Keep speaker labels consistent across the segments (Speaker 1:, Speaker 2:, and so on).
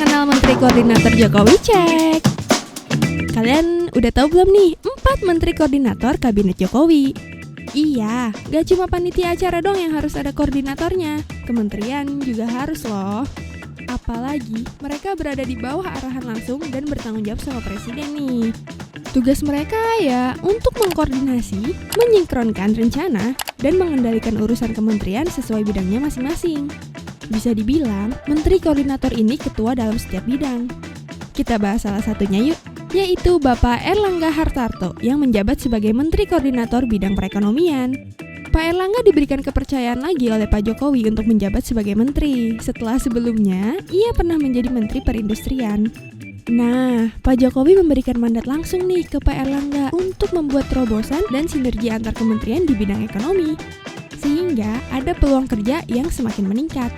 Speaker 1: mengenal Menteri Koordinator Jokowi? Cek. Kalian udah tahu belum nih 4 Menteri Koordinator Kabinet Jokowi? Iya, gak cuma panitia acara dong yang harus ada koordinatornya, kementerian juga harus loh. Apalagi mereka berada di bawah arahan langsung dan bertanggung jawab sama presiden nih. Tugas mereka ya untuk mengkoordinasi, menyinkronkan rencana, dan mengendalikan urusan kementerian sesuai bidangnya masing-masing. Bisa dibilang, Menteri Koordinator ini ketua dalam setiap bidang. Kita bahas salah satunya yuk, yaitu Bapak Erlangga Hartarto yang menjabat sebagai Menteri Koordinator Bidang Perekonomian. Pak Erlangga diberikan kepercayaan lagi oleh Pak Jokowi untuk menjabat sebagai menteri, setelah sebelumnya ia pernah menjadi Menteri Perindustrian. Nah, Pak Jokowi memberikan mandat langsung nih ke Pak Erlangga untuk membuat terobosan dan sinergi antar kementerian di bidang ekonomi, sehingga ada peluang kerja yang semakin meningkat.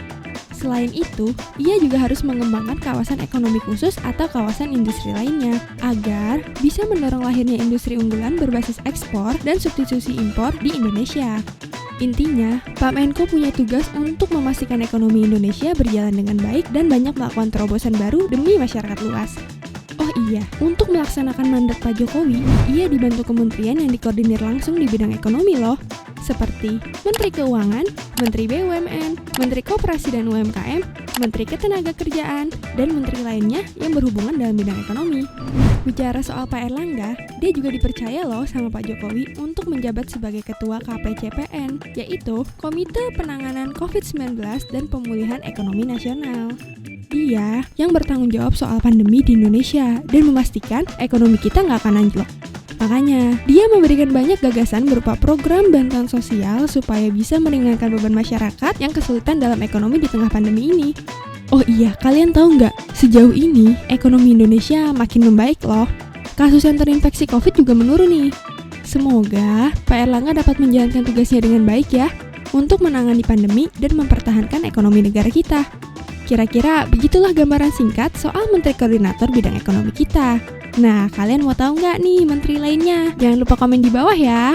Speaker 1: Selain itu, ia juga harus mengembangkan kawasan ekonomi khusus atau kawasan industri lainnya, agar bisa mendorong lahirnya industri unggulan berbasis ekspor dan substitusi impor di Indonesia. Intinya, Pak Menko punya tugas untuk memastikan ekonomi Indonesia berjalan dengan baik dan banyak melakukan terobosan baru demi masyarakat luas. Oh iya, untuk melaksanakan mandat Pak Jokowi, ia dibantu kementerian yang dikoordinir langsung di bidang ekonomi loh, seperti Menteri Keuangan, Menteri BUMN, Menteri Koperasi dan UMKM, Menteri Ketenagakerjaan, dan menteri lainnya yang berhubungan dalam bidang ekonomi. Bicara soal Pak Erlangga, dia juga dipercaya loh sama Pak Jokowi untuk menjabat sebagai Ketua KPCPN, yaitu Komite Penanganan COVID-19 dan Pemulihan Ekonomi Nasional. Dia yang bertanggung jawab soal pandemi di Indonesia dan memastikan ekonomi kita nggak akan anjlok. Makanya, dia memberikan banyak gagasan berupa program bantuan sosial supaya bisa meringankan beban masyarakat yang kesulitan dalam ekonomi di tengah pandemi ini. Oh iya, kalian tahu nggak? Sejauh ini, ekonomi Indonesia makin membaik loh. Kasus yang terinfeksi COVID juga menurun nih. Semoga Pak Erlangga dapat menjalankan tugasnya dengan baik ya, untuk menangani pandemi dan mempertahankan ekonomi negara kita. Kira-kira begitulah gambaran singkat soal Menteri Koordinator Bidang Ekonomi kita. Nah, kalian mau tahu nggak nih menteri lainnya? Jangan lupa komen di bawah ya.